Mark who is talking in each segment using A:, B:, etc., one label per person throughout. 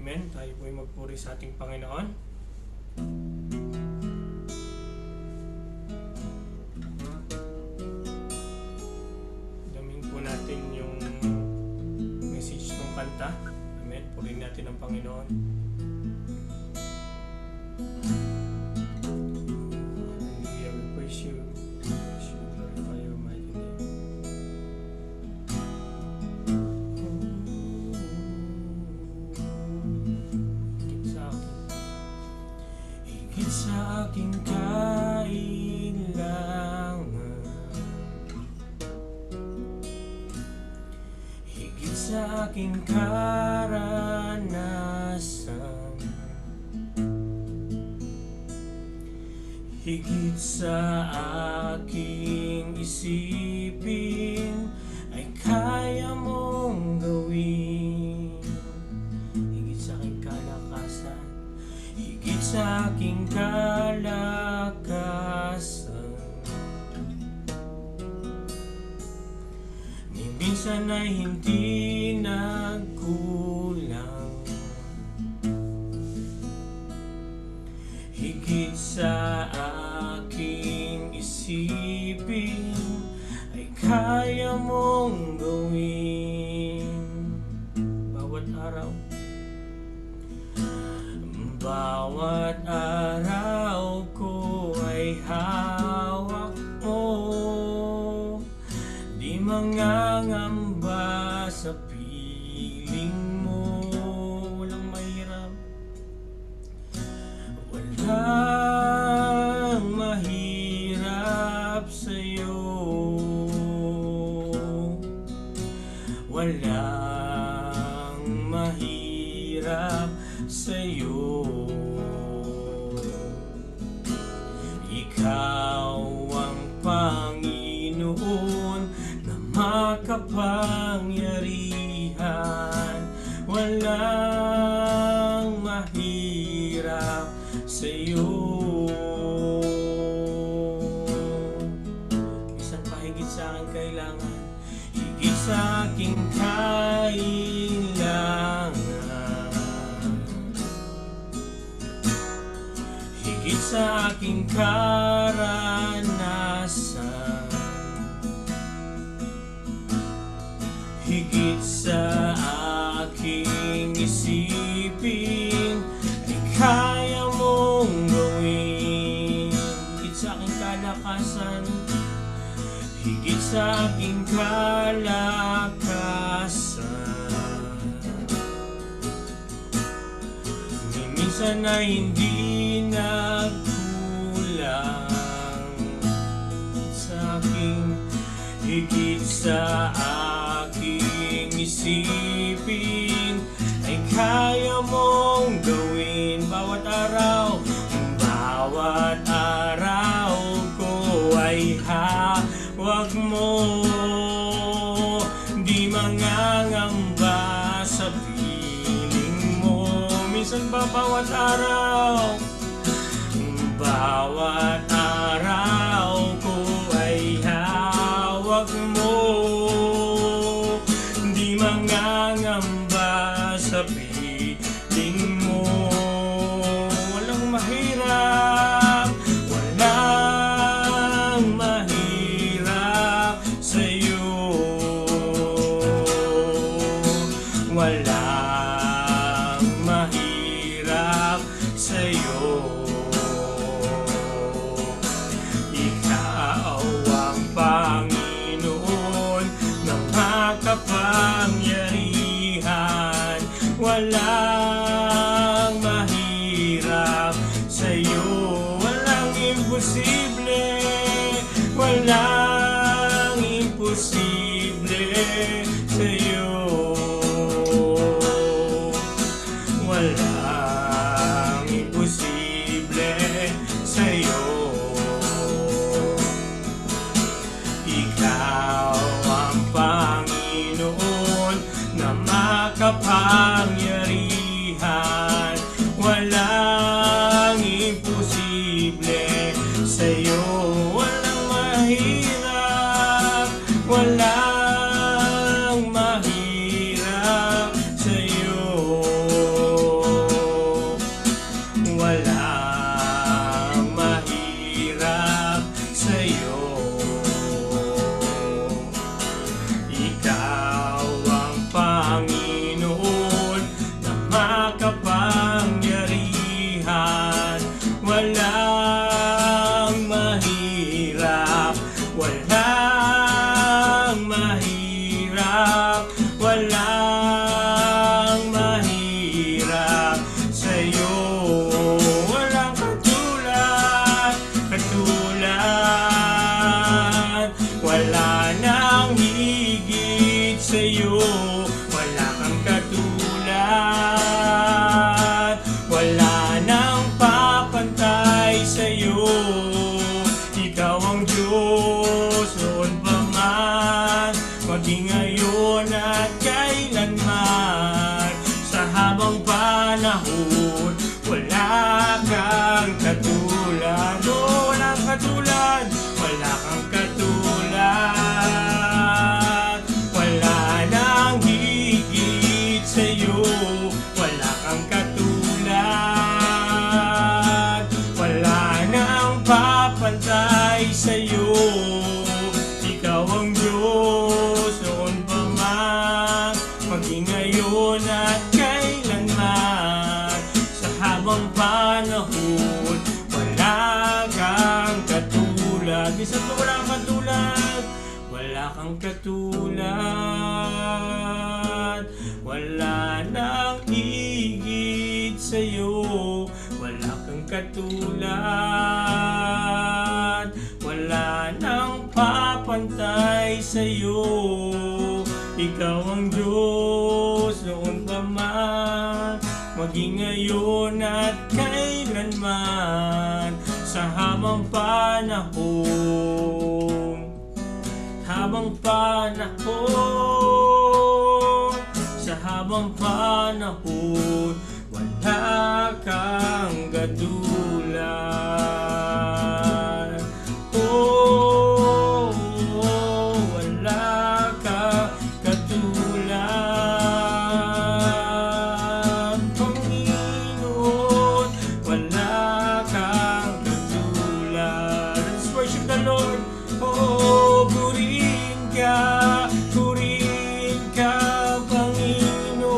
A: Amen. Tayo po'y magpuri sa ating Panginoon. Damin po natin yung message ng kanta. Amen. Purihin natin ang Panginoon. Hallelujah. We praise you. Praise you. Glorify your mighty name. Higit sa aking kailangan, higit sa aking karanasan, higit sa aking isipin ay kaya mong gawin. Higit sa aking kalakasan, higit sa aking kalakasan, ni minsan ay hindi nagkulang. Higit sa aking isipin ay kaya mong gawin. Bawat araw, bawat araw ko ay hawak mo. Di mangangamba sa piling mo. Walang mahirap, walang mahirap sa'yo. Walang mahirap sa'yo. Ikaw ang Panginoon na makapangyarihan. Walang mahirap sa'yo. Minsan pa higit sa aking kailangan, higit sa aking kailangan, higit sa aking karanasan, higit sa aking isipin ay kaya mong gawin. Higit sa aking kalakasan, higit sa aking kalakasan, ni minsan ay hindi nagkulang. Sa aking, higit sa aking isipin ay kaya mong gawin. Bawat araw, bawat araw ko ay hawak mo. Di mangangamba sa piling mo. Minsan ba bawat araw, bawat araw ko ay hawak mo. Di mangangamba sa piling mo. Walang mahirap, walang mahirap sa'yo. Walang mahirap sa'yo. Ikaw ang Panginoon na makapangyarihan. Walang mahirap sa'yo. Walang imposible, walang imposible sa'yo. Walang imposible sa'yo. Ikaw ang Panginoon na makapangyarihan. Walang imposible sa'yo. Walang mahirap, walang mahirap sa'yo. Walang mahirap, walang mahirap sa'yo. Walang katulad, katulad. Wala nang higit sa'yo. Wala kang katulad. Wala nang papantay sa'yo. Ikaw ang Diyos noon pa man, maging ngayon at kailanman. Sa habang panahon, wala kang katulad. Oh, walang katulad, wala kang katulad. Wala nang higit sa'yo. Wala kang katulad. Wala nang papantay sa'yo. Ikaw ang Diyos noon pa man, maging ngayon at kailanman. Sa habang panahon, wala kang katulad. Minsan pa wala kang katulad. Wala kang katulad. Wala nang higit sa'yo. Wala kang katulad. Wala nang papantay sa'yo. Ikaw ang Diyos noon pa man, maging ngayon at kailanman. Sa habang panahon, habang panahon, sa habang panahon, wala kang katulad. Oh, wala kang katulad. Panginoon, wala kang katulad. Let's worship the Lord. Oh, purihin ka, Panginoon.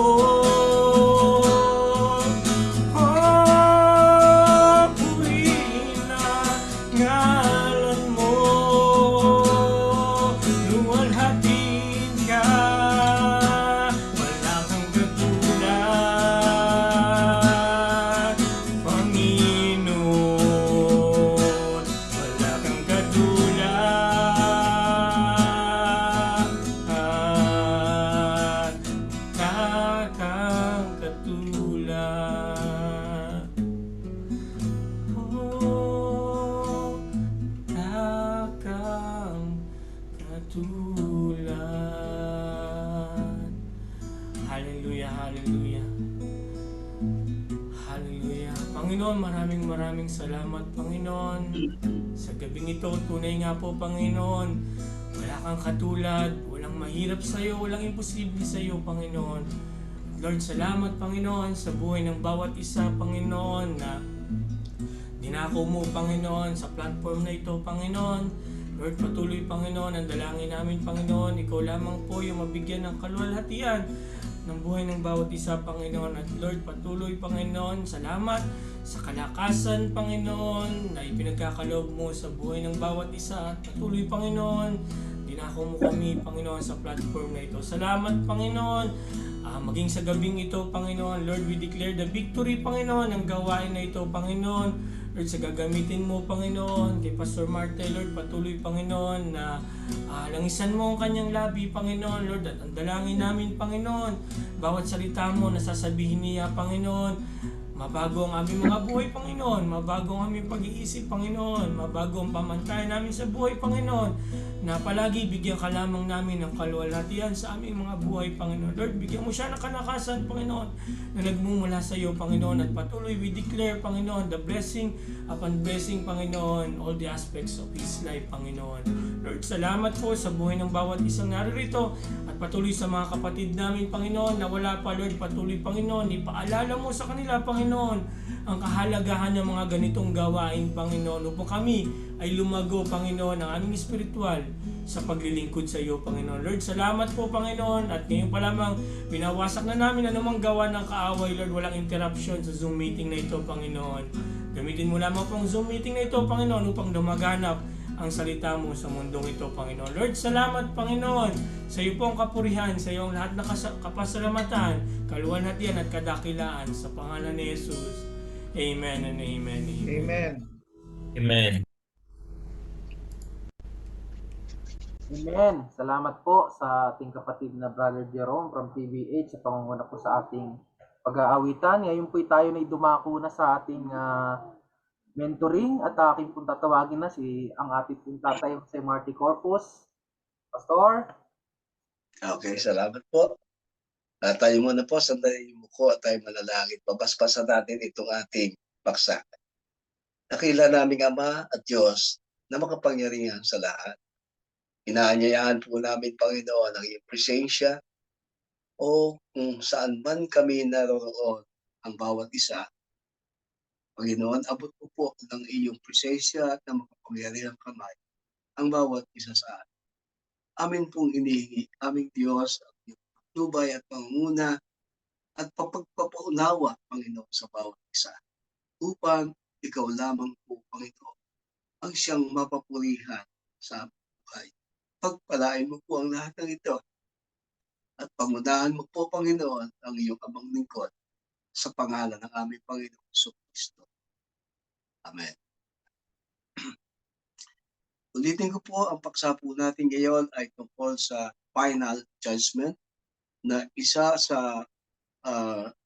A: Oh, purihin ang ngalan mo. Luwalhatin ka, wala kang katulad. Panginoon, wala kang katulad. Kang katulad. Oh, kang katulad. Hallelujah, hallelujah. Hallelujah. Panginoon, maraming salamat, Panginoon. Sa gabing ito, tunay nga po, Panginoon, wala kang katulad, walang mahirap sa'yo, walang imposible sa'yo, Panginoon. Lord, salamat, Panginoon, sa buhay ng bawat isa, Panginoon, na dinako mo, Panginoon, sa platform na ito, Panginoon. Lord, patuloy, Panginoon, ang dalangin namin, Panginoon, ikaw lamang po yung mabigyan ng kaluwalhatian ng buhay ng bawat isa, Panginoon. At Lord, patuloy, Panginoon, salamat sa kalakasan, Panginoon, na ipinagkakaloob mo sa buhay ng bawat isa. At patuloy, Panginoon, dinako mo kami, Panginoon, sa platform na ito. Salamat, Panginoon. Maging sa gabing ito, Panginoon, Lord, we declare the victory, Panginoon, ng gawain na ito, Panginoon. Lord, sa gagamitin mo, Panginoon, kay Pastor Marte, Lord, patuloy, Panginoon, na langisan mo ang kanyang labi, Panginoon, Lord, at ang dalangin namin, Panginoon, bawat salita mo na sasabihin niya, Panginoon, mabago ang aming mga buhay, Panginoon, mabago ang aming pag-iisip, Panginoon, mabago ang pamantayan namin sa buhay, Panginoon, na palagi bigyan ka lamang namin ng kaluwalhatian sa aming mga buhay, Panginoon. Lord, bigyan mo siya ng kalakasan, Panginoon, na nagmumula sa iyo, Panginoon, at patuloy we declare, Panginoon, the blessing upon blessing, Panginoon, all the aspects of his life, Panginoon. Lord, salamat po sa buhay ng bawat isang naririto at patuloy sa mga kapatid namin, Panginoon, na wala pa, Lord, patuloy, Panginoon, ipaalala mo sa kanila, Panginoon, ang kahalagahan ng mga ganitong gawain, Panginoon, upang kami ay lumago, Panginoon, ang aming espiritual sa paglilingkod sa iyo, Panginoon. Lord, salamat po, Panginoon, at ngayon pa lamang binawasak na namin anumang gawa ng kaaway, Lord, walang interruption sa Zoom meeting na ito, Panginoon. Gamitin mo lamang pong Zoom meeting na ito, Panginoon, upang dumaganap ang salita mo sa mundong ito, Panginoon. Lord, salamat, Panginoon, sa iyo pong kapurihan, sa iyong lahat na kapasalamatan, kaluwalhatian at kadakilaan sa pangalan ni Jesus. Amen and amen.
B: Amen.
C: Amen.
D: Amen. Salamat po sa ating kapatid na Brother Jerome from TVH sa pangunguna po sa ating pag-aawitan. Ngayon po tayo na dumako na sa ating mentoring at aking pong tatawagin na ang ating pong tatay Jose Marty Corpus. Pastor?
E: Okay, salamat po. Tayo muna po, sandali yung muko at tayo manalangin. Pabaspasan natin itong ating paksa. Nakila naming Ama at Diyos na makapangyarihan sa lahat. Inaanyayahan po namin, Panginoon, ang iyong presensya o kung saan man kami naroon ang bawat isa. Panginoon, abot po po ng iyong presensya at ng makapangyarihang kamay ang bawat isa sa atin. Amin pong inihingi, aming Diyos, ang iyong patnubay at pangunguna at papagpapaunawa, Panginoon, sa bawat isa. Upang ikaw lamang po, Panginoon, ang siyang mapapurihan sa buhay. Pagpalain mo po ang lahat ng ito at pangunahan mo po, Panginoon, ang iyong amang lingkod sa pangalan ng aming Panginoon Jesucristo. Amen. Ulitin ko po, ang paksa po natin ngayon ay tungkol sa final judgment na isa sa 15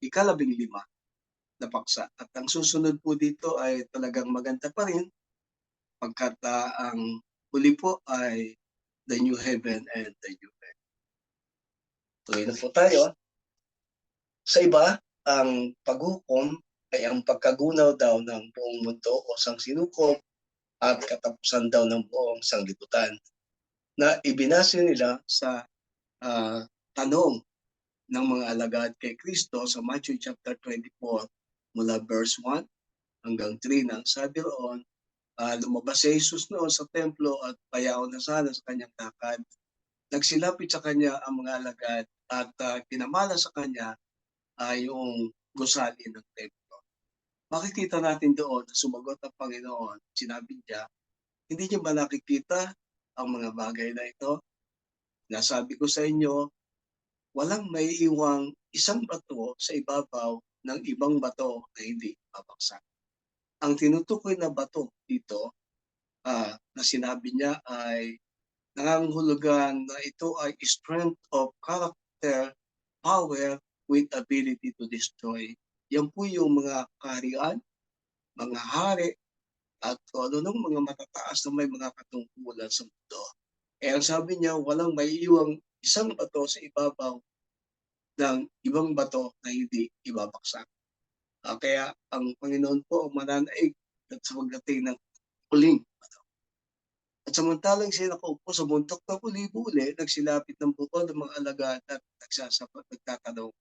E: na paksa. At ang susunod po dito ay talagang maganda pa rin pagkat ang huli po ay the new heaven and the new earth. Tuloy na po tayo. Sa iba, ang paghukom ay ang pagkagunaw daw ng buong mundo o sangsinukob at katapusan daw ng buong sanglibutan na ibinase nila sa tanong ng mga alagad kay Kristo sa Matthew chapter 24 mula verse 1 hanggang 3 nang sabi roon, lumabas si Jesus noon sa templo at payaw na sana sa kanyang lakad. Nagsilapit sa kanya ang mga alagad at pinamala sa kanya yung gusali ng templo. Makikita natin doon na sumagot ang Panginoon. Sinabi niya, hindi niyo ba nakikita ang mga bagay na ito? Nasabi ko sa inyo, walang may iwang isang bato sa ibabaw ng ibang bato na hindi babaksak. Ang tinutukoy na bato dito na sinabi niya ay nangangahulugan na ito ay strength of character, power with ability to destroy. Yan po yung mga kaharian, mga hari, at ano nung mga matataas na may mga katungkulan sa mundo. Ang sabi niya, walang may iwang isang bato sa ibabaw ng ibang bato na hindi ibabaksak. Kaya ang Panginoon po ang mananaig at sa pagdating ng huling bato. At samantalang siya nakaupo sa bundok ng uli-uli, nagsilapit ng bukod ng mga alagad at nagtatanong,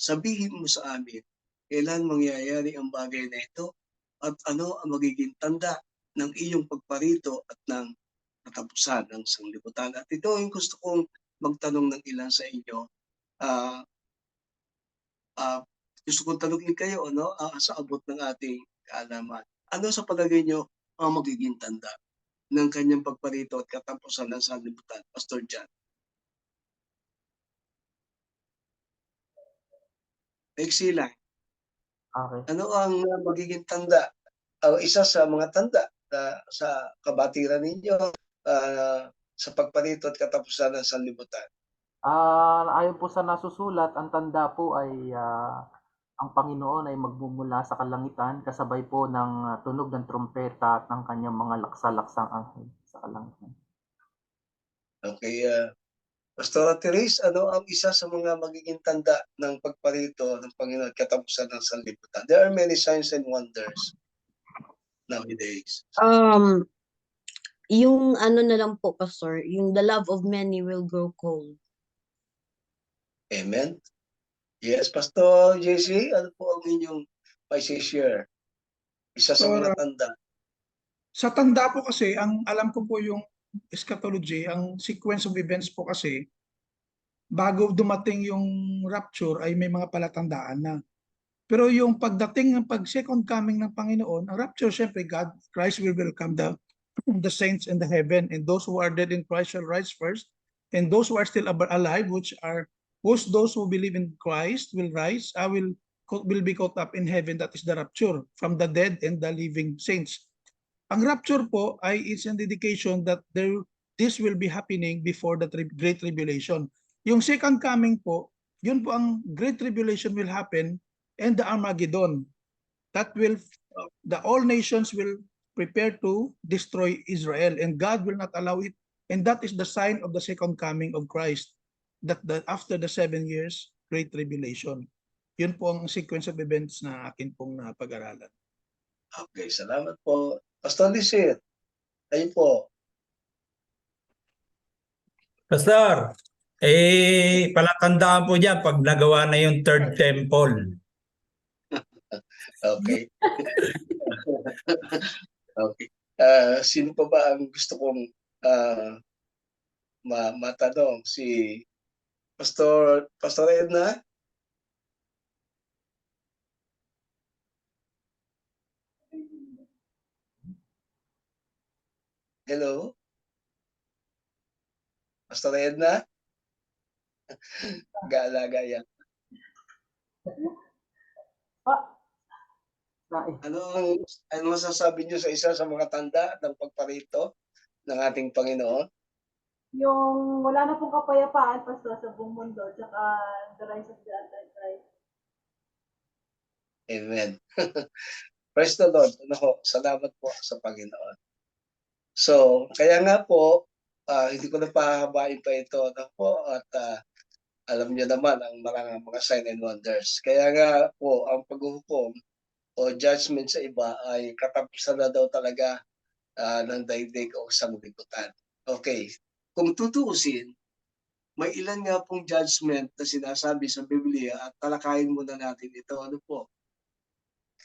E: sabihin mo sa amin, kailan mangyayari ang bagay na ito at ano ang magiging tanda ng iyong pagparito at ng katapusan ng sanglibutan. At ito yung gusto kong magtanong ng ilan sa inyo. Gusto kong tanungin kayo sa abot ng ating kaalaman. Ano sa palagay nyo ang magiging tanda ng kanyang pagparito at katapusan ng sanlibutan? Pastor John. Exila.
D: Okay.
E: Ano ang magiging tanda? Isa sa mga tanda sa kabatiran ninyo sa pagparito at katapusan ng sanlibutan.
D: Ayon po sa nasusulat, ang tanda po ay ang Panginoon ay magmumula sa kalangitan kasabay po ng tunog ng trompeta at ng kanyang mga laksa-laksang anghel sa kalangitan.
E: Okay, Pastora Therese, ano ang isa sa mga magiging tanda ng pagparito ng Panginoon at katapusan ng sanlibutan? There are many signs and wonders nowadays.
F: Yung ano na lang po, Pastor, yung the love of many will grow cold.
E: Amen. Yes, Pastor JC, ano po ang inyong may share? Isa sa mga tanda.
B: Sa tanda po kasi, ang alam ko po yung eschatology, ang sequence of events po kasi, bago dumating yung rapture ay may mga palatandaan na. Pero yung pagdating ng second coming ng Panginoon, ang rapture, syempre, Christ will welcome the the saints in the heaven, and those who are dead in Christ shall rise first, and those who are still alive, which those who believe in Christ will rise, will be caught up in heaven. That is the rapture from the dead and the living saints. Ang rapture po ay is an indication that this will be happening before the Great Tribulation. Yung second coming po, yun po ang Great Tribulation will happen and the Armageddon. That will, the all nations will prepare to destroy Israel, and God will not allow it. And that is the sign of the second coming of Christ, that after the 7 years Great Tribulation. Yun po ang sequence of events na akin pong napag-aralan.
E: Okay, salamat po. Pastor Lisir, ayun po.
C: Pastor, palatandaan po dyan pag nagawa na yung third temple.
E: Okay. Okay. Sino pa ba ang gusto kong matanong? Si Pastor Edna? Hello? Pastor Edna? Gaalaga yan. Ano masasabi niyo sa isa sa mga tanda ng pagparito ng ating Panginoon?
G: Yung wala na pong kapayapaan, Pastor, sa buong mundo, tsaka the rise of the Antichrist.
E: Amen. Praise the Lord. Salamat po sa Panginoon. So, kaya nga po, hindi ko na pahabain pa ito. At alam niyo naman ang mga sign and wonders. Kaya nga po, ang paghuhukom o judgment sa iba ay katapusan na daw talaga ng daigdig o sanglibutan. Okay. Kung tutuusin, may ilan nga pong judgment na sinasabi sa Biblia at talakayin muna natin ito. Ano po?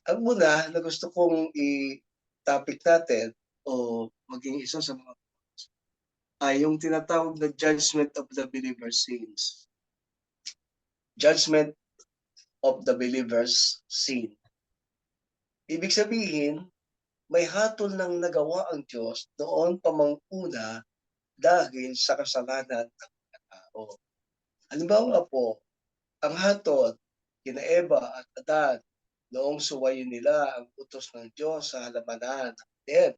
E: Ang una na gusto kong i-topic natin o maging isa sa mga ay yung tinatawag na judgment of the believer's sins. Judgment of the believer's sin. Ibig sabihin, may hatol ng nagawa ang Diyos noon pa mang una dahil sa kasalanan ng mga tao. Halimbawa po, ang hatol kina Eva at Adan noong suwayin nila ang utos ng Diyos sa halamanan ng Eden.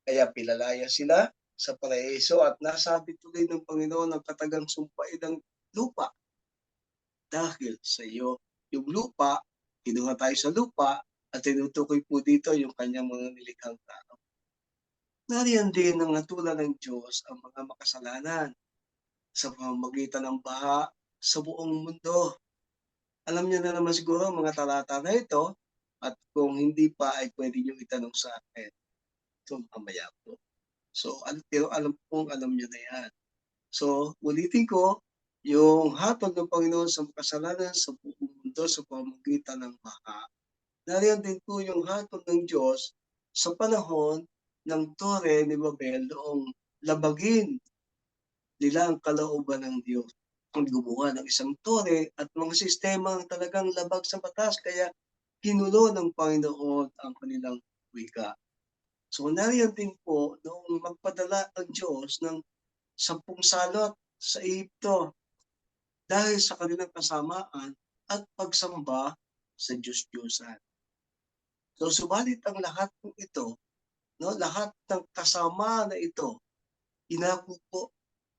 E: Kaya pilalaya sila sa paraiso at nasabi tuloy ng Panginoon ang katagang sumpain ng lupa. Dahil sa iyo, yung lupa, kinuha tayo sa lupa at tinutukoy po dito yung kanyang mga nilikhang tao. Nariyan din ang natulan ng Diyos ang mga makasalanan sa pamamagitan ng baha sa buong mundo. Alam niyo na naman siguro ang mga talata na ito at kung hindi pa ay pwede niyo itanong sa akin. Ito mamaya po. So, pero alam niyo na yan. So, ulitin ko, yung hatol ng Panginoon sa makasalanan sa buong mundo sa pamamagitan ng baha. Nariyan din po yung hatol ng Diyos sa panahon ng Tore ni Babel noong labagin nila ang kalooban ng Diyos. Ang gumawa ng isang tore at mga sistema ang talagang labag sa batas kaya kinulo ng Panginoon ang kanilang wika. So nariyan din po noong magpadala ang Diyos ng 10 salot sa Ehipto dahil sa kanilang kasamaan at pagsamba sa Diyos-Diyosan. So subalit ang lahat ng ito, lahat ng kasama na ito, inako po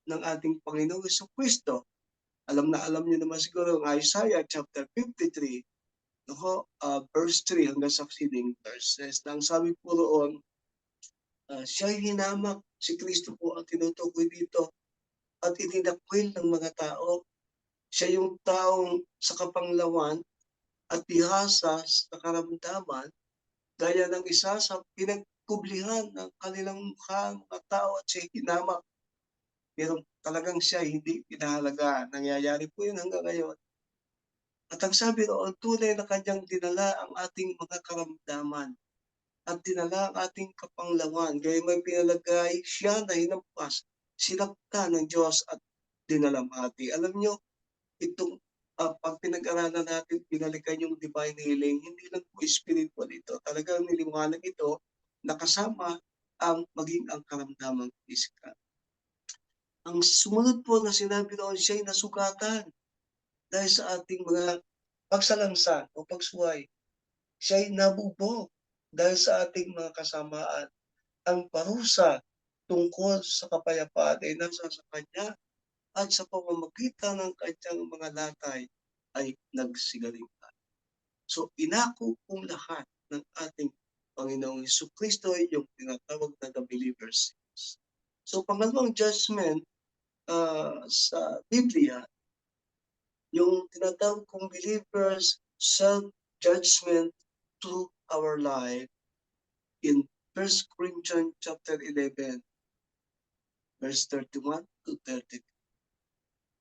E: ng ating Panginoong Jesucristo. Alam niyo naman siguro ang Isaiah chapter 53, verse 3 hanggang sa succeeding verses. Nang sabi po roon, siya'y hinamak, si Kristo po ang tinutukoy dito, at itinakwil ng mga tao. Siya yung taong sa kapanglawan at bihasa sa karamdaman, gaya ng isa sa pinagkublihan ng kanilang mukha, mga tao at siya hinamak. Pero talagang siya hindi pinahalaga. Nangyayari po yun hanggang ngayon. At ang sabi roon, tunay na kanyang dinala ang ating mga karamdaman at dinala ang ating kapanglawan. Gaya may pinalagay siya na hinampas, sinakta ng Diyos at dinalamhati. Alam nyo, itong pag pinag-aralan natin, pinalikan yung divine healing, hindi lang po spiritual ito. Talagang niliwanag ito, nakasama maging ang karamdamang pisikal. Ang sumunod po na sinabi doon, siya'y nasugatan dahil sa ating mga pagsalansan o pagsuway. Siya'y nabubog dahil sa ating mga kasamaan. Ang parusa tungkol sa kapayapaan ay nasa sa Kanya at sa pamamagitan ng Kanyang mga latay ay nagsigaling tayo. So inako kong lahat ng ating Panginoong Jesucristo ay yung tinatawag na the believers. So pangalawang judgment sa Biblia, yung tinatawag kong believers self-judgment through our life in 1 Corinthians chapter 11, verse 31 to 33.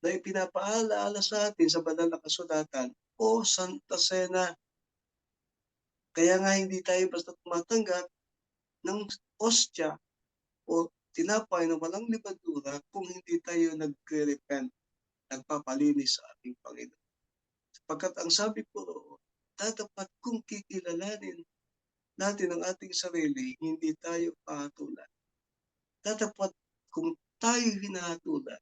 E: Na ipinapaalaala sa atin sa banal na kasulatan, O Santa Cena, kaya nga hindi tayo basta tumatanggap ng ostya o tinapay na walang libadura kung hindi tayo nag-repent, nagpapalinis sa ating Panginoon. Sapagkat ang sabi ko, tatapat kung kikilalanin natin ang ating sarili, hindi tayo pahatulan. Tatapat kung tayo hinahatulan,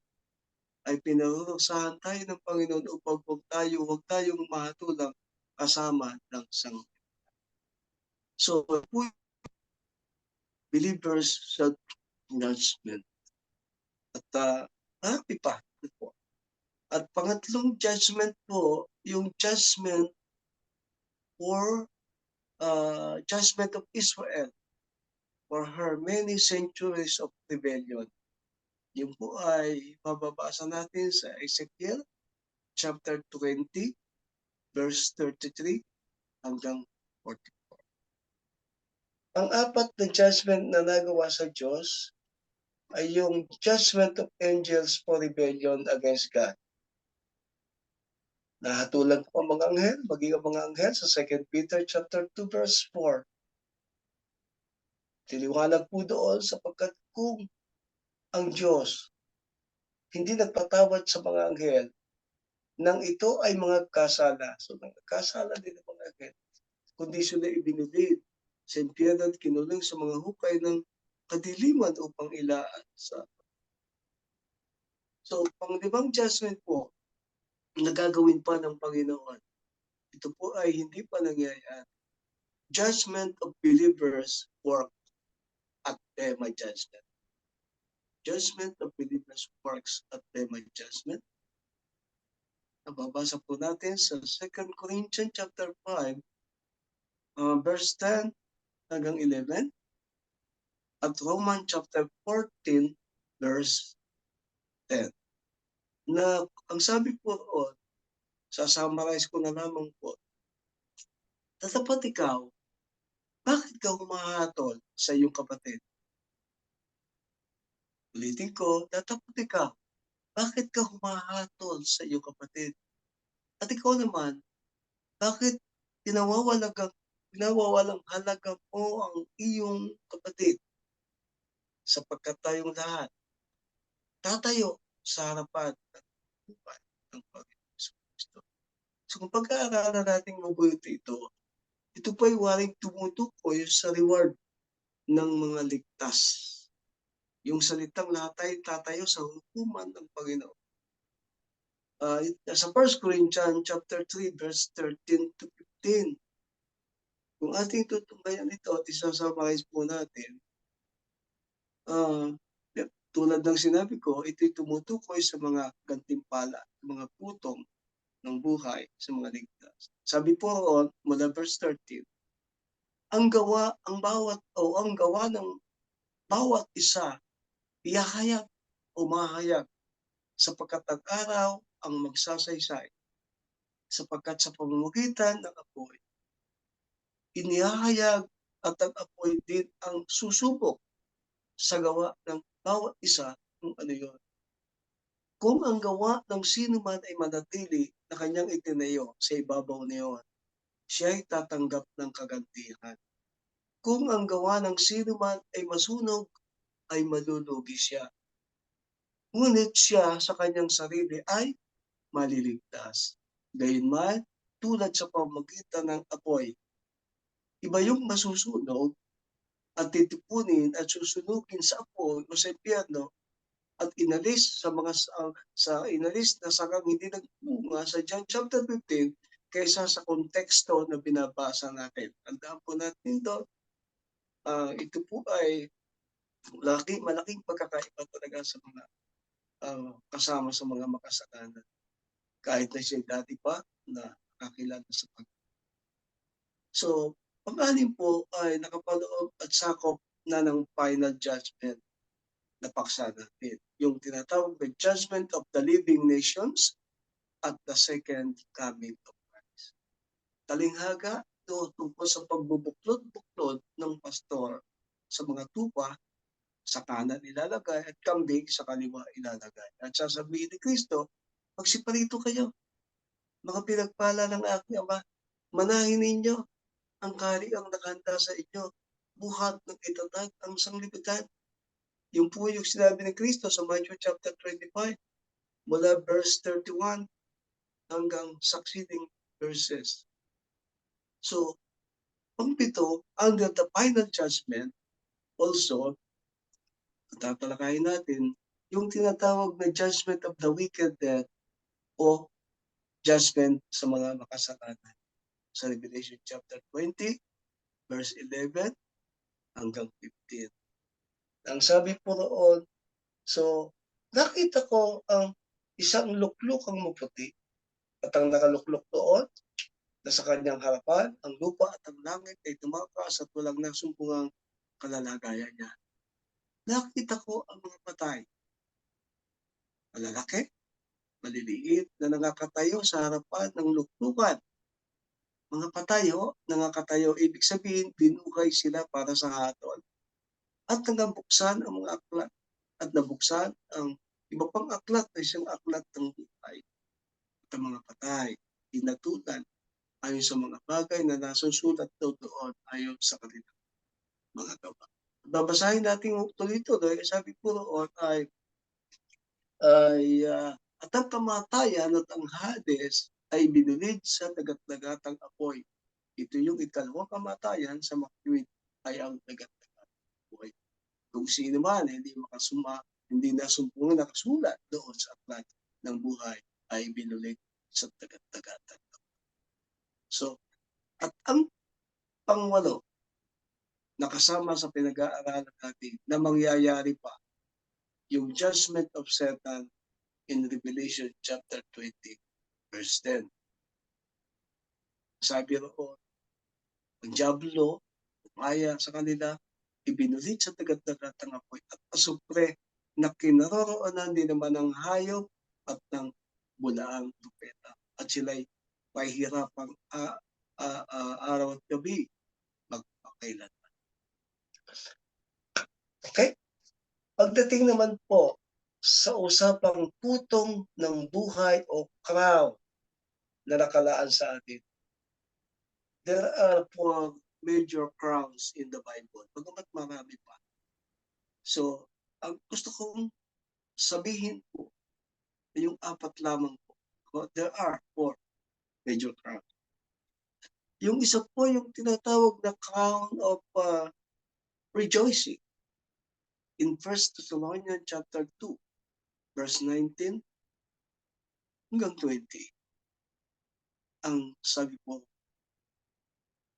E: ay pinarurusahan tayo ng Panginoon upang huwag tayong mahatulang kasama ng sangkot. So, believers self-judgment. At marami pa po. At pangatlong judgment po, yung judgment for judgment of Israel for her many centuries of rebellion. Yun po ay mababasa natin sa Ezekiel chapter 20, verse 33 hanggang 44. Ang apat na judgment na nagawa sa Diyos ay yung judgment of angels for rebellion against God. Nahatulan po ang mga anghel, maging ang mga anghel sa 2 Peter chapter 2, verse 4. Tiliwanag po doon sapagkat kung ang Diyos hindi nagpatawad sa mga anghel, nang ito ay mga kasala. So, nagkasala din ang mga anghel. Kundi sila ibinilid sa impyerno at kinuling sa mga hukay ng kadiliman upang ilaan sa. So, pang-limang judgment po, nagagawin pa ng Panginoon. Ito po ay hindi pa nangyayari. Judgment of believers work at Bema judgment. Judgment of believers works at Bema judgment. Nababasa po natin sa 2 Corinthians chapter 5, verse 10 hanggang 11, at Romans chapter 14, verse 10. Na ang sabi po roon, sasummarize ko na lamang po, tatapat ikaw, bakit ka humahatol sa iyong kapatid? Ulitin ko, tatapat ikaw, bakit ka humahatol sa iyong kapatid? At ikaw naman, bakit pinawawalang halaga mo ang iyong kapatid? Sapagkat tayong lahat tatayo sa harapan ng buhay ng Panginoon Kristo. So kung pagkaaralan natin mabuti ito po ay waring tumutukoy sa reward ng mga ligtas. Yung salitang lahat ay tatayo sa hukuman ng Panginoon. Sa 1 Corinthians chapter 3, verse 13 to 15. Kung ating tutunghayan ito at isasummarize po natin, tulad ng sinabi ko, ito'y tumutukoy sa mga gantimpala, mga putong ng buhay sa mga ligtas. Sabi po roon, mula verse 13, ang gawa ng bawat isa, ihahayag o mahayag, sapagkat ang araw ang magsasaysay, sapagkat sa pamamagitan ng apoy, inihahayag at ang apoy din ang susubok sa gawa ng bawat isa kung ano yun. Kung ang gawa ng sino man ay manatili na kanyang itinayo sa ibabaw niyon, siya ay tatanggap ng kagantihan. Kung ang gawa ng sino man ay masunog, ay malulugi siya. Ngunit siya sa kanyang sarili ay maliligtas. Gayunman, tulad sa pamamagitan ng apoy, iba yung masusunog, at titipunin at susunugin sa apoy o sa impyerno at inalis inalis na sakang hindi nagbunga sa John chapter 15 kaysa sa konteksto na binabasa natin. Tandaan po natin doon, ito po ay malaking pagkakaiba talaga sa mga kasama sa mga makasalanan. Kahit na siya dati pa na nakakilala sa Panginoon. So, pang-anim po ay nakapaloob at sakop na ng final judgment na paksa natin. Yung tinatawag na judgment of the living nations at the second coming of Christ. Talinghaga ito tungkol sa pagbubuklod-buklod ng pastor sa mga tupa, sa kanan ilalagay at kambing sa kaliwa ilalagay. At sasabihin ni Kristo, magsiparito kayo. Mga pinagpala ng aking Ama, manahin ninyo ang kahariang nakahanda sa inyo, buhat ng itatag ang sanglibutan. Yung po yung sinabi ni Kristo sa Matthew chapter 25, mula verse 31 hanggang succeeding verses. So, pangpito, under the final judgment, also, tatalakayin natin yung tinatawag na judgment of the wicked dead o judgment sa mga makasalanan. Sa Revelation chapter 20, verse 11 hanggang 15. Ang sabi po roon, so nakita ko ang isang luklukang maputi at ang nakaluklok doon na sa kanyang harapan, ang lupa at ang langit ay tumakas at walang nasumpungang kalalagayan niya. Nakita ko ang mga patay, malalaki, maliliit na nakakatayo sa harapan ng luklukan. Mga patayo, nakakatayo, ibig sabihin, binukay sila para sa hatol. At nabuksan ang mga aklat at nabuksan ang iba pang aklat na isang aklat ng buhay. At ang mga patay, hinatulan ayon sa mga bagay na nasusulat daw doon ayon sa kanilang mga gawa. Babasahin natin tuloy-tuloy, sabi po roon ay at ang kamatayan at ang Hades ay binulid sa dagat-dagatang apoy. Ito yung ikalawang kamatayan sa makiwid ay ang dagat-dagatang apoy. Kung sino man hindi nasumpungan nakasulat doon sa aklat ng buhay ay binulid sa dagat-dagatang apoy. So, at ang pangwalo nakasama sa pinag-aaralan natin na mangyayari pa yung judgment of Satan in Revelation chapter 20 verse 10. Sabi roon, ang diablo, umaya sa kanila, ibinulit sa dagat-dagatang apoy at pasupre na kinaroroonan din naman ng hayop at ng bulaang propeta. At sila'y pahihirapang araw at gabi magpakailanman. Okay? Pagdating naman po sa usapang putong ng buhay o crown na nakalaan sa atin, there are 4 major crowns in the Bible. Bagamat marami pa. So, ang gusto kong sabihin po, yung 4 lamang po. There are 4 major crowns. Yung isa po yung tinatawag na crown of rejoicing. In 1 Thessalonians chapter 2, verse 19 hanggang 20. Ang sabi po,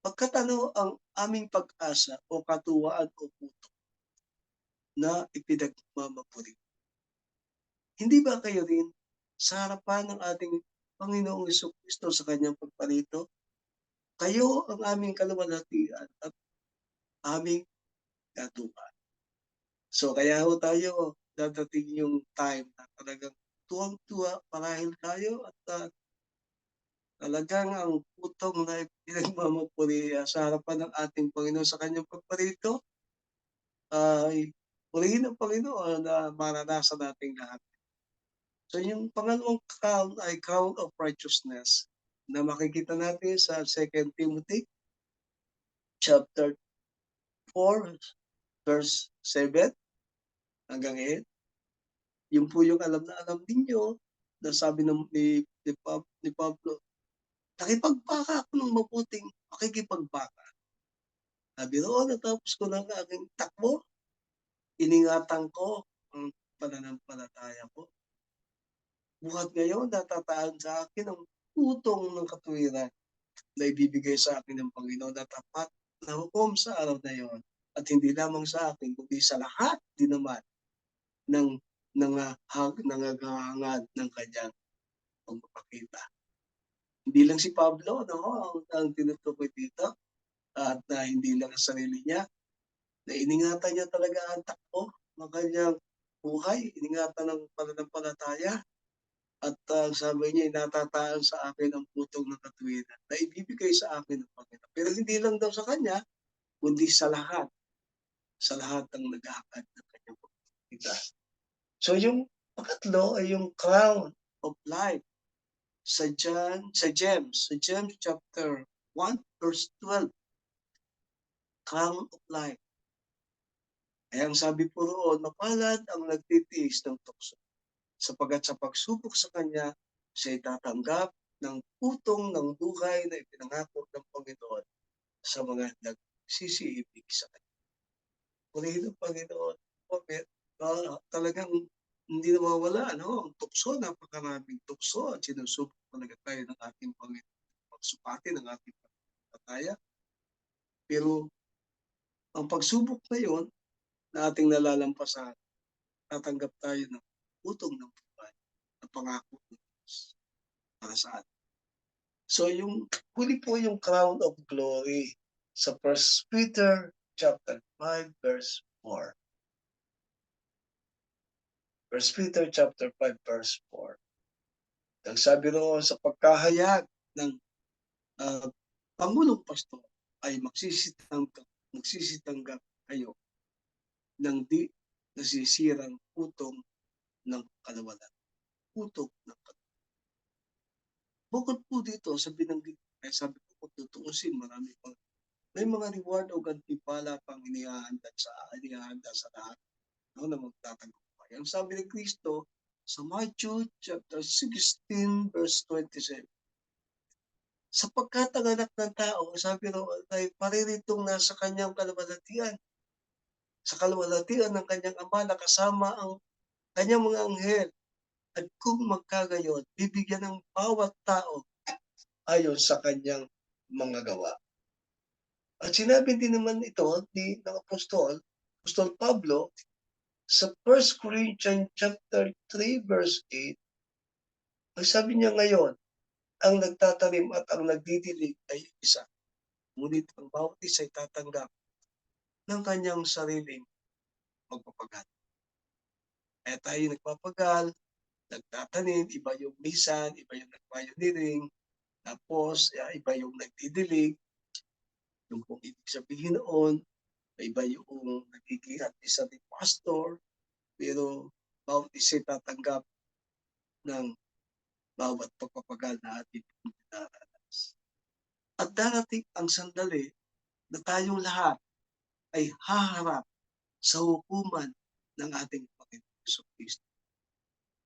E: pagkatano ang aming pag-asa o katuwaan o puto na ipinagmamapuri. Hindi ba kayo rin sa harapan ng ating Panginoong Jesucristo sa kanyang pagparito? Kayo ang aming kaluwalhatian at aming katuwaan. So kaya ho tayo dadating yung time na talagang tuwang-tuwa marahil tayo at talagang ang putong na pinagmamapuri sa harapan ng ating Panginoon sa kanyang pagparito ay purihin ang Panginoon na maranasan nating lahat. So yung pangalawang crown ay crown of righteousness na makikita natin sa 2 Timothy chapter 4 verse 7 hanggang 8. Yung po yung alam ninyo na sabi ni Pablo, nakipagbaka ako ng mabuting pakikipagbaka. Sabi noon, natapos ko ng aking takbo, iningatan ko ang pananampalataya ko. Buhat ngayon, natataan sa akin ang putong ng katuwiran na ibibigay sa akin ng Panginoon na tapat na hukom sa araw na yon. At hindi lamang sa akin, kundi sa lahat din naman ng nangangahangad ng kanyang pagpapakita. Hindi lang si Pablo, no, ang tinutukoy dito, at hindi lang sa sarili niya, na iningatan niya talaga ang takbo ng kanyang buhay, iningatan ng pananampalataya, at sabi niya, natataan sa akin ang putong ng katuwiran na ibibigay sa akin ng Panginoon. Pero hindi lang daw sa kanya, kundi sa lahat ng naghahangad ng kanyang pagpapakita. So yung pangatlo ay yung crown of life sa James chapter 1 verse 12. Crown of life. Ay ang sabi po roon, mapalad ang nagtitiis ng tukso, sapagat sa pagsubok sa kanya, siya tatanggap ng putong ng buhay na ipinangako ng Panginoon sa mga nagsisiibig sa kanya. Purihin ng Panginoon. Talagang hindi nawawala, no? Ang tukso, napakaraming tukso at sinusubok talaga tayo ng ating Panginoon. Pagsupati ng ating pagpapataya. Pero ang pagsubok na yun, na ating nalalampasan, tatanggap tayo ng putong ng buhay na pangako ng Diyos para sa atin. So yung huli po yung crown of glory sa 1 Peter chapter 5 verse 4. 1 Peter chapter 5 verse 4. Ang sabi roon sa pagkahayag ng Pangulong Pastor ay magsisitanggap kayo ng di nasisirang putong ng kalawalan. Putong ng kalawalan. Bukod po dito sa binanggit, ay sabi ko kung tutuusin, marami pang may mga reward o gantimpala pang inihahanda sa lahat na magtatagumpay. Ang sabi ni Kristo sa Matthew chapter 16 verse 27. Sapagkat ang anak ng tao, sabi roon, ay pariritong nasa kanyang kalwalhatian. Sa kalwalhatian ng kanyang ama na kasama ang kanyang mga anghel. At kung magkagayon, bibigyan ng bawat tao ayon sa kanyang mga gawa. At sinabi din naman ito ng Apostol Pablo sa 1 Corinthians chapter 3 verse 8. Ang sabi niya ngayon, ang nagtatanim at ang nagdidilig ay isa. Ngunit ang bawat isa ay tatanggap ng kanyang sariling magpapagal. Kaya tayo nagpapagal, nagtatanim, iba yung misan, iba yung nagpioneering, tapos iba yung nagdidilig. Yung kung ibig sabihin noon, iba yung nagiging at isa rin pastor, pero bawat isa tatanggap ng bawat pagpapagal na ating pinaranas. At darating ang sandali na tayong lahat ay haharap sa hukuman ng ating Panginoon Jesucristo.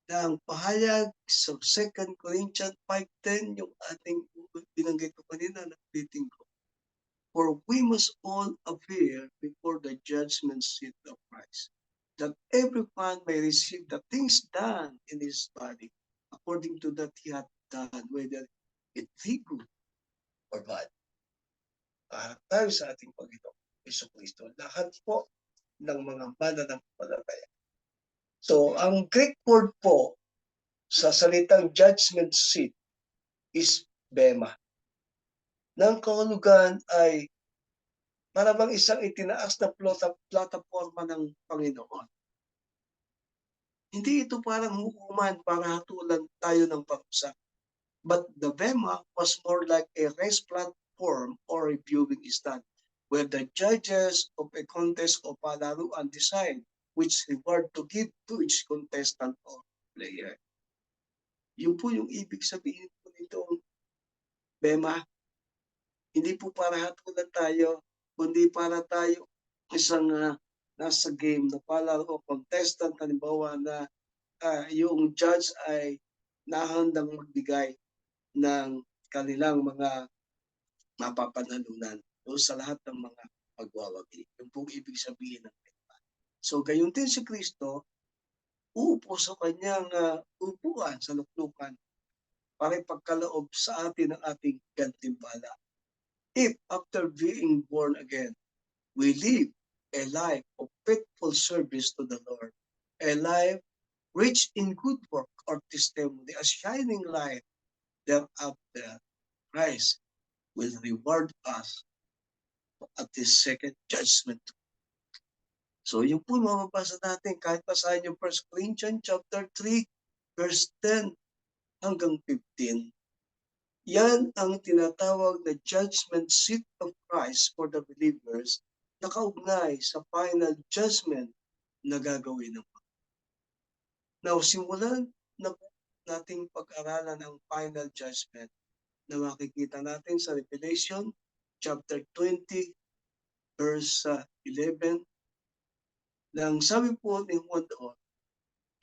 E: Na ang pahayag sa 2 Corinthians 5:10, yung ating binanggit ko kanina, napitin ko. For we must all appear before the judgment seat of Christ, that every man may receive the things done in his body, according to that he hath done, whether it be good or bad. Tayo sa ating Panginoon Jesucristo, lahat po ng mga mananampalataya. So, ang Greek word po sa salitang judgment seat is bema. Nang kahulugan ay para bang isang itinaas na plataforma ng Panginoon. Hindi ito parang hukuman para hatulan tayo ng parusa. But the bema was more like a race platform or a viewing stand, where the judges of a contest o palaruan decide which reward to give to each contestant or player. Yun po yung ibig sabihin po nitong bema. Hindi po para hatulan tayo, kundi para tayo isang nasa game na palaro o contestant, halimbawa na yung judge ay nahandang magbigay ng kanilang mga mapapanalunan o sa lahat ng mga pagwawagi. Yung pong ibig sabihin ng kaibahan. So gayon din si Kristo, uupo sa kanyang upuan sa luklukan para ipagkaloob sa atin ang ating gantimpala. If after being born again, we live a life of faithful service to the Lord, a life rich in good work or testimony, a shining light, thereafter Christ will reward us at His second judgment. So yun po mababasa natin kahit basahin yung 1 Corinthians chapter 3 verse 10 hanggang 15. Yan ang tinatawag na judgment seat of Christ for the believers na kaugnay sa final judgment na gagawin ng Panginoon. Now, simulan na po nating pag-aralan ang final judgment na makikita natin sa Revelation chapter 20 verse 11. Nang sabi po ni Juan doon,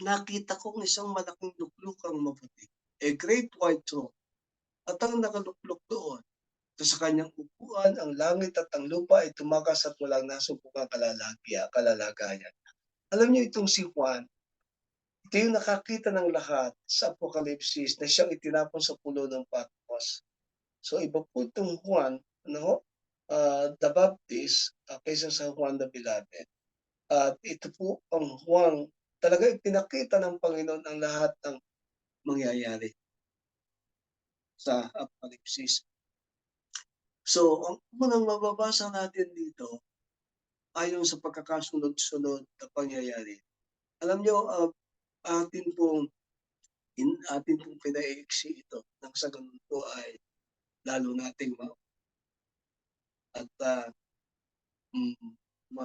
E: nakita kong isang malaking luklukang maputi, a great white throne, at ang nakaluklok doon, sa kanyang upuan, ang langit at ang lupa ay tumakas at walang nasubukang kalalagayan. Alam niyo itong si Juan, ito yung nakakita ng lahat sa Apokalipsis na siyang itinapon sa pulo ng Patmos. So iba po itong Juan, the Baptist, kaysa sa Juan the Beloved. At ito po ang Juan, talaga ipinakita ng Panginoon ang lahat ng mangyayari sa Apokalipsis. So, ang unang mababasa natin dito, ayon sa pagkakasunod-sunod na pangyayari. Alam nyo, atin pong pinaiksi ito. Nang sa ganun po ay lalo nating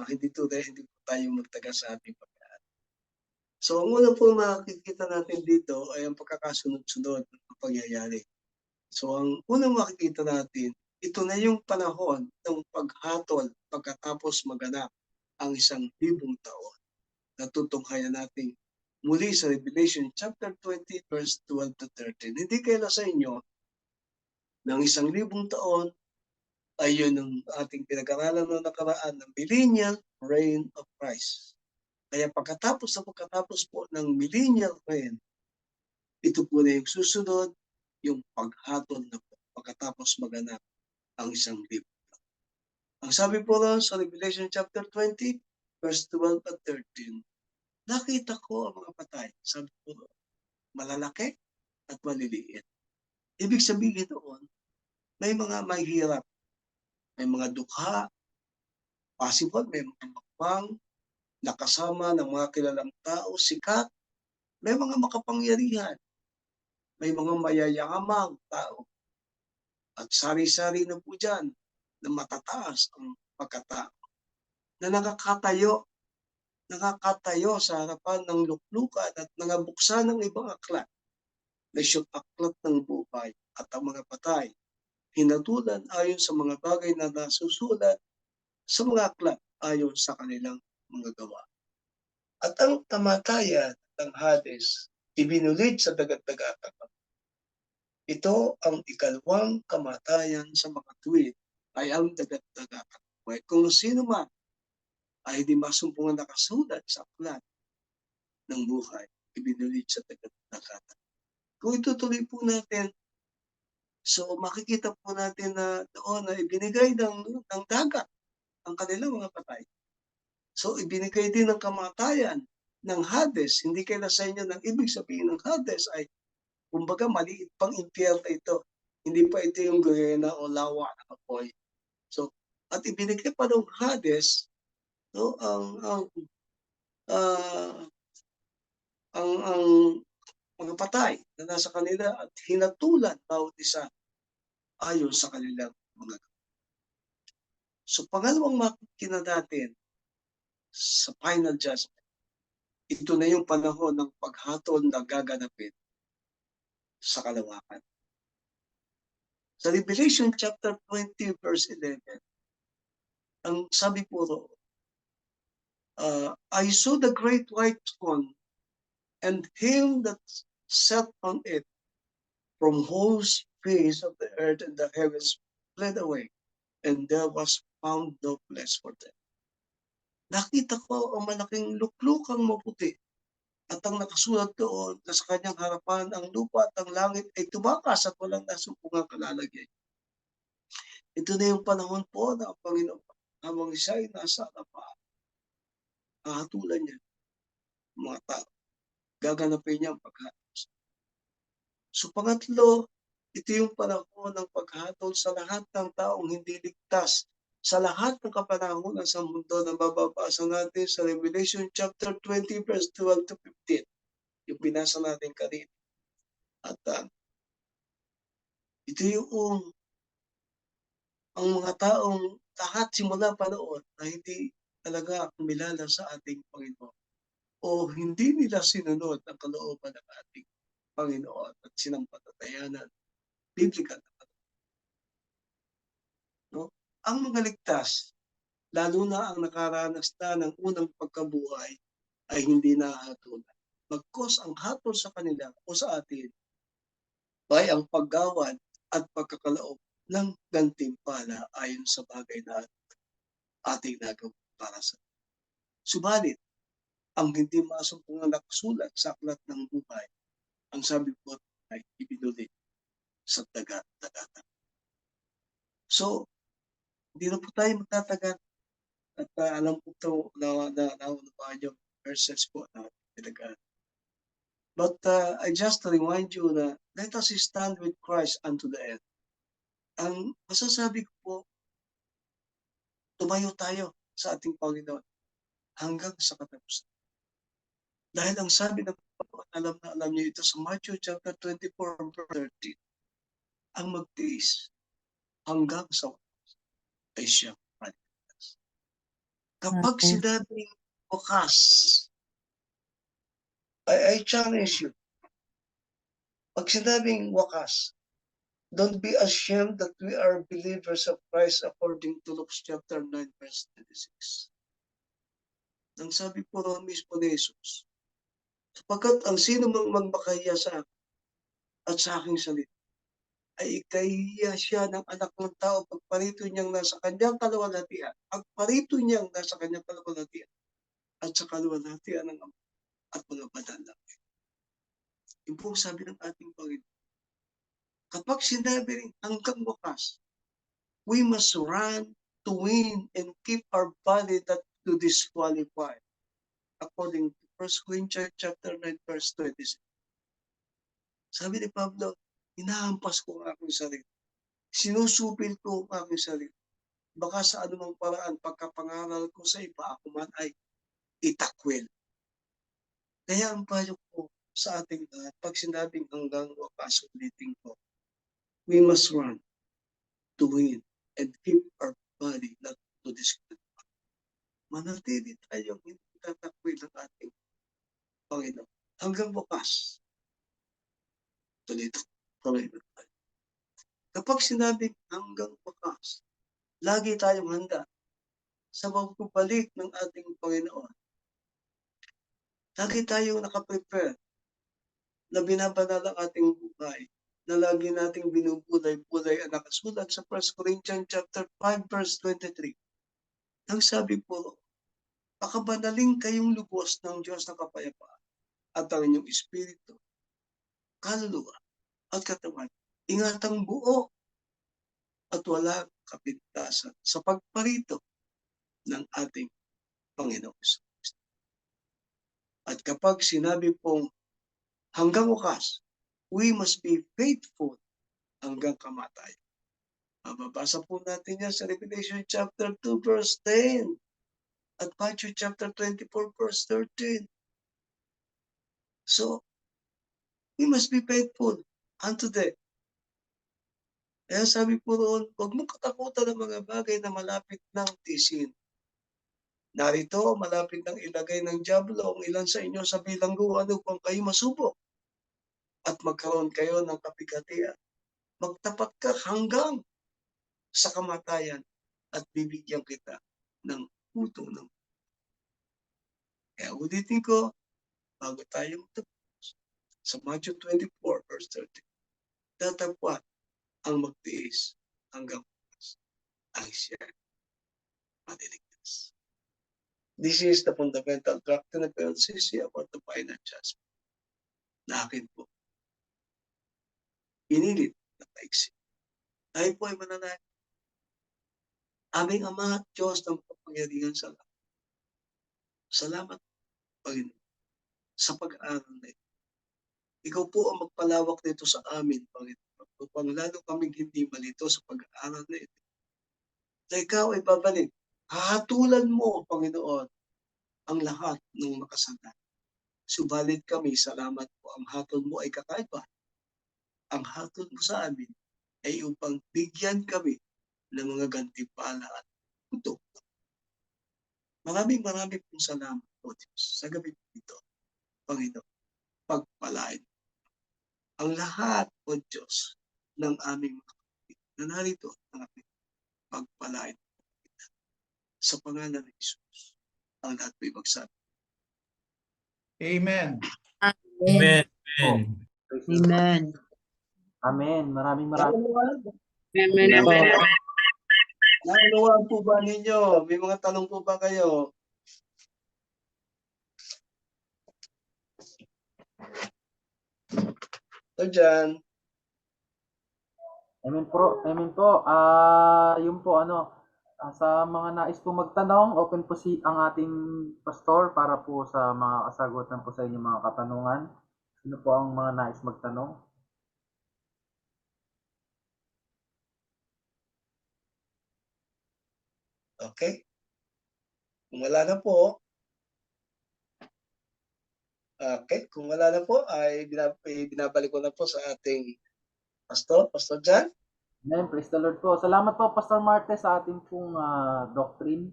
E: hindi po tayo magtaga sa ating pagkaan. So, ang unang po makikita natin dito ay ang pagkakasunod-sunod na pangyayari. So, ang unang makikita natin, ito na yung panahon ng paghatol pagkatapos maganap ang 1,000 taon. Natutunghayan natin muli sa Revelation chapter 20 verse 12 to 13. Hindi kaila sa inyo ng 1,000 taon ay yun ang ating pinag-aralan na nakaraan ng millennial reign of Christ. Kaya pagkatapos po ng millennial reign, ito po na yung susunod, yung paghatol na po pagkatapos maganap ang 1,000. Ang sabi po ron sa Revelation chapter 20, verse 12 at 13, nakita ko ang mga patay, sabi po ron, malalaki at maliliit. Ibig sabihin doon, may mga mahirap, may mga dukha, possible, may mga makapang, nakasama ng mga kilalang tao, sikat, may mga makapangyarihan, may mga mayayamang tao. At sari-sari na po dyan na matataas ang pagkatao. Na nakakatayo sa harapan ng luklukan at nangabuksan ng ibang aklat. Na siyang aklat ng buhay at ang mga patay. Hinatulan ayon sa mga bagay na nasusulat sa mga aklat ayon sa kanilang mga gawa. At ang kamatayan ng Hades, ibinulit sa dagat-dagatan. Ito ang ikalawang kamatayan sa mga tuwid ay ang dagat-dagatan. Kung sino man ay hindi masumpungan nakasulat sa aklat ng buhay, ibinulit sa dagat-dagatan. Kung itutuloy po natin, so makikita po natin na doon na ibinigay ng dagat ang kanilang mga patay. So ibinigay din ng kamatayan ng Hades. Hindi kaila sa inyo ng ibig sabihin ng Hades ay kumbaga maliit pang impyerno ito. Hindi pa ito yung Gehenna o lawa na apoy. So, at ibinigay pa ng Hades, no, ang mga patay na nasa kanila at hinatulan bawat isa ayon sa kanilang mga gawa. So, pangalawang makikita natin sa final judgment, ito na yung panahon ng paghatol na gaganapin sa kalawakan. Sa Revelation chapter 20 verse 11, ang sabi po ro, I saw the great white throne and him that sat on it, from whose face of the earth and the heavens fled away, and there was found no place for them. Nakita ko ang malaking luklukang maputi at ang nakasulat doon na sa kanyang harapan ang lupa at ang langit ay tumakas at walang nasumpungang kalalagyan. Ito na yung panahon po na ang Panginoon habang siya ay nasa harapan, hahatulan niya ang mga tao. Gaganapin niya ang paghatol. So pangatlo, ito yung panahon ng paghatol sa lahat ng taong hindi ligtas, sa lahat ng kapanahunan sa mundo na mababasa natin sa Revelation chapter 20 verse 12 to 15. Yung binasa natin kanina. At ito yung ang mga taong lahat simula pa noon na hindi talaga kumilala sa ating Panginoon o hindi nila sinunod ang kalooban ng ating Panginoon at sinampalatayanan biblical na no? Ang mga ligtas, lalo na ang nakaranas na ng unang pagkabuhay, ay hindi nahatulan. Bagkus ang hatol sa kanila o sa atin ay ang paggawad at pagkakalaob ng gantimpala ayon sa bagay na ating nagawa para sa. Subalit, ang hindi masumpungang nakasulat sa aklat ng buhay, ang sabi po ay ibinuli sa dagat-dagatan. So, hindi na po tayo magtatagal at alam po ito na yung verses po na talaga. But I just remind you na let us stand with Christ unto the end. Ang masasabi ko po, tumayo tayo sa ating Panginoon hanggang sa katapusan. Dahil ang sabi ng Panginoon, alam niyo ito sa Matthew chapter 24 verse 13, ang magtiis hanggang sa wakas ay siyang paligtas. Kapag sinabing wakas, I challenge you. Pag sinabing wakas, don't be ashamed that we are believers of Christ according to Luke chapter 9 verse 26. Nang sabi po ron mismo ni Jesus, sapagkat ang sino mang magmakahiya sa akin at sa aking salita, ay ikahiya siya ng anak ng tao pagparito niyang nasa kanyang kaluwalhatian, pagparito niyang nasa kanyang kaluwalhatian at sa kaluwalhatian ng Ama at mga banal na. Yung po sabi ng ating Panginoon, kapag sinabi rin hanggang wakas, we must run to win and keep our body that to disqualify. According to 1 Corinthians chapter 9 verse 26. Sabi ni Pablo, hinahampas ko ang aking sarili. Sinusupil ko ang aking sarili. Baka sa anumang paraan pagkapangaral ko sa iba, ako man ay itakwil. Kaya ang payo ko sa ating lahat, pag sinabing hanggang wakas, ulitin ko, we must run to win and keep our body not to disqualify. Manatili tayong hindi tatakwil ng ating Panginoon hanggang wakas. Tuloy na tayo. Kapag sinabing hanggang wakas, lagi tayong handa sa pagbabalik ng ating Panginoon. Lagi tayong nakaprepare na binabanal ang ating buhay, na lagi nating binubulay-bulay ang nakasulat sa 1 Corinthians chapter 5 verse 23. Ang sabi po, pakabanaling kayong lubos ng Diyos na kapayapaan at ang inyong espiritu, kaluluwa at katawan, ingatang buo at walang kapintasan sa pagparito ng ating Panginoon. At kapag sinabi pong hanggang wakas, we must be faithful hanggang kamatayan. Mababasa po natin yan sa Revelation chapter 2 verse 10 at Matthew chapter 24 verse 13. So, we must be faithful unto death. Kaya sabi po roon, huwag mong katakutan ng mga bagay na malapit ng tisin. Narito, malapit ng ilagay ng diablo ang ilan sa inyo sa bilangguan upang kayo masubok at magkaroon kayo ng kapigatian. Magtapat ka hanggang sa kamatayan at bibigyan kita ng puto ng. Kaya ulitin ko, bago tayo magtapos, sa Matthew 24 verse 30, tatapwat ang magtiis hanggang ang siya maniligtas. This is the fundamental doctrine of LCC about the final judgment. Na akin po, pinilit na paiksi. Tayo po ay mananalig. Aming Ama at Diyos ng kapangyarihan sa lahat. Salamat, Panginoon, sa pag-aaral na ito. Ikaw po ang magpalawak nito sa amin, Panginoon, upang lalo kaming hindi malito sa pag-aaral na ito. Na ikaw ay babalik. Hahatulan mo, Panginoon, ang lahat ng makasalanan. Subalit kami, salamat po, ang hatol mo ay kakaiba. Ang hatol mo sa amin ay upang bigyan kami ng mga gantimpala at puto. Maraming pong salamat po, Diyos, sa gabi dito, Panginoon. Pagpalain ang lahat, O Diyos, ng aming mga kapatid na narito ng aming pagpalain sa pangalan ng Jesus. Ang lahat po'y magsabi.
B: Amen.
C: Amen. Amen.
F: Amen.
D: Amen. Maraming
F: Amen po.
E: Naunawaan po ba ninyo? May mga tanong po ba kayo? Ito dyan.
D: Amen po. Amen po. Yun po sa mga nais po magtanong, open po ang ating pastor para po sa mga kasagutan po sa inyong mga katanungan. Sino po ang mga nais magtanong?
E: Okay. Kung wala na po, ay binabalik ko na po sa ating pastor, Pastor Jan.
D: Amen. Praise the Lord po. Salamat po, Pastor Marte, sa ating pong doctrine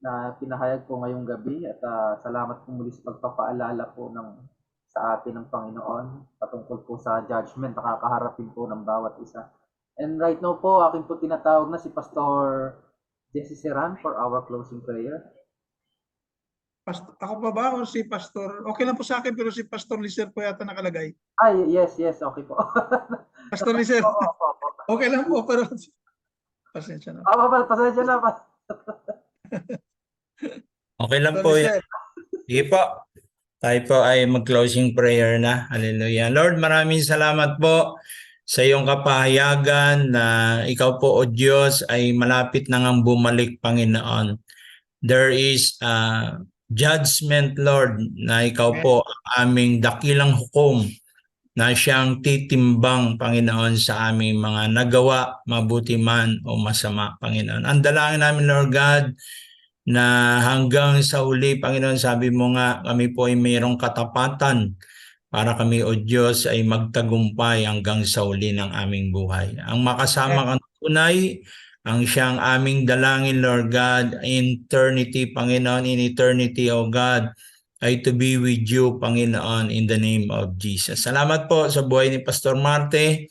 D: na pinahayag po ngayong gabi. At salamat po muli sa pagpapaalala po sa atin ng Panginoon patungkol po sa judgment na kakaharapin po ng bawat isa. And right now po, akin po tinatawag na si Pastor Jesse Serran for our closing prayer.
B: Ako pa ba o si Pastor? Okay lang po sa akin pero si Pastor Lizer po yata nakalagay.
D: Ay, yes, okay po.
B: Pastor Lizer,
D: Opo.
B: okay lang po pero pasensya na.
D: Pasensya na.
C: Okay lang
B: Pastor
C: po
B: Lizer,
C: yan. Sige po. Tayo po ay mag-closing prayer na. Hallelujah. Lord, maraming salamat po sa iyong kapahayagan na ikaw po, O Diyos, ay malapit na ngang bumalik, Panginoon. There is judgment, Lord, na ikaw po ang aming dakilang hukom na siyang titimbang, Panginoon, sa aming mga nagawa, mabuti man o masama, Panginoon. Ang dalangin namin, Lord God, na hanggang sa huli, Panginoon, sabi mo nga, kami po ay mayroong katapatan para kami, O Diyos, ay magtagumpay hanggang sa huli ng aming buhay. Ang makasama kang tunay, ang siyang aming dalangin, Lord God, in eternity, Panginoon, in eternity, O God, ay to be with you, Panginoon, in the name of Jesus. Salamat po sa buhay ni Pastor Marte.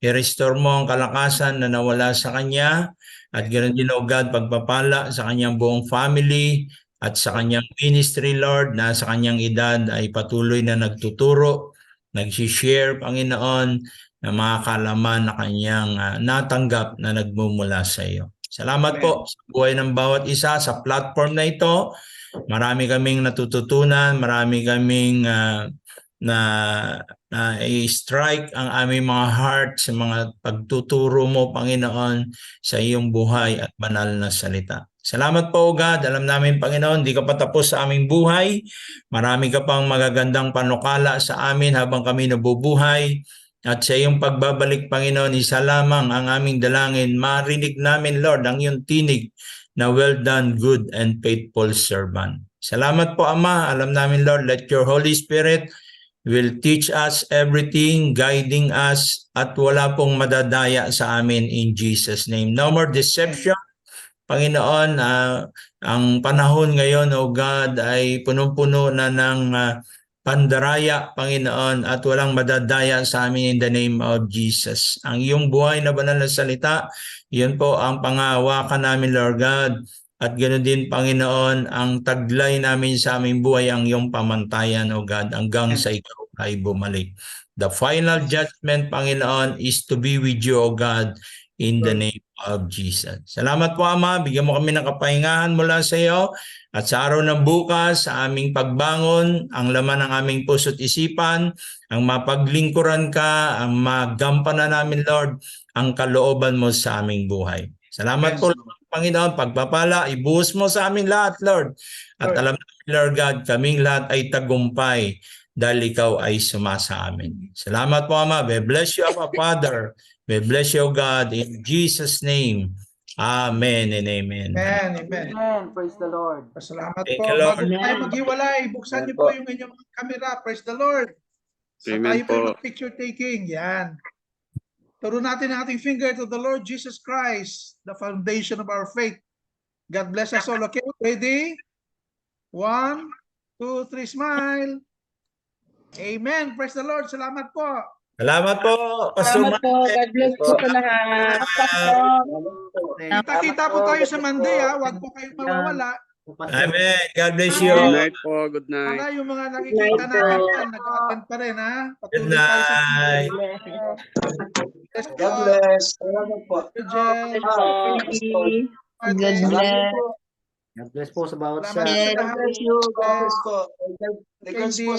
C: I-restore mo ang kalakasan na nawala sa kanya. At ganoon din, O God, pagpapala sa kanyang buong family at sa kanyang ministry, Lord, na sa kanyang edad ay patuloy na nagtuturo, nagsishare, Panginoon, ng mga kaalaman na kanyang natanggap na nagmumula sa iyo. Salamat po sa buhay ng bawat isa sa platform na ito. Marami kaming natututunan, marami kaming i-strike ang aming mga heart sa mga pagtuturo mo, Panginoon, sa iyong buhay at banal na salita. Salamat po, O God. Alam namin, Panginoon, di ka pa tapos sa aming buhay. Marami ka pang magagandang panukala sa amin habang kami nabubuhay. At sa iyong pagbabalik, Panginoon, isa lamang ang aming dalangin. Marinig namin, Lord, ang iyong tinig na well done, good and faithful servant. Salamat po, Ama. Alam namin, Lord, let your Holy Spirit will teach us everything, guiding us, at wala pong madadaya sa amin in Jesus' name. No more deception. Panginoon, ang panahon ngayon, O God, ay punong-puno na ng pandaraya, Panginoon, at walang madadaya sa amin in the name of Jesus. Ang iyong buhay na banal na salita, yun po ang pangahawakan namin, Lord God. At ganoon din, Panginoon, ang taglay namin sa aming buhay, ang iyong pamantayan, O God, hanggang sa ikaw ay bumalik. The final judgment, Panginoon, is to be with you, O God, in the name of Jesus. Salamat po, Ama. Bigyan mo kami ng kapahingahan mula sa iyo. At sa araw ng bukas, sa aming pagbangon, ang laman ng aming puso't isipan, ang mapaglingkuran ka, ang magampanan namin, Lord, ang kalooban mo sa aming buhay. Salamat
B: Yes,
C: po,
B: Lord.
C: Panginoon. Pagpapala, ibuhos mo sa amin lahat, Lord. At
B: Lord.
C: alam namin, Lord God, kaming lahat ay tagumpay dahil ikaw ay sumasa amin. Salamat po, Ama. We bless you, Abba Father. We bless you, God, in Jesus' name. Amen and amen.
B: Amen, amen.
D: Amen. Praise the Lord.
B: Salamat
C: Thank
B: po.
C: you, Lord.
B: Bago tayo maghiwalay, buksan niyo po yung inyong camera. Praise the Lord. Sa tayo
H: Amen
B: po
H: po.
B: mag-picture taking. Yan. Turo natin ang ating finger to the Lord Jesus Christ, the foundation of our faith. God bless us all. Okay, ready? 1, 2, 3, smile. Amen. Praise the Lord. Salamat po.
C: Salamat po, Pastor
I: Salamat po. God bless po sa lahat.
B: Kita-kita po tayo sa Monday, ha. Huwag po kayong mawawala.
C: Amen. God bless you.
H: Good night po. Good night.
B: Para yung mga nakikita natin yan, nag-attend pa rin, ha.
C: Good
B: Patuloy tayo sa
C: night.
B: Bless po.
E: God bless. Salamat po.
B: Rachel.
F: God bless.
E: Salamat po.
J: God bless po sa bawat
B: Salamat
J: isa.
B: sa
E: God
B: lahat.
E: bless you. God bless po. God bless po.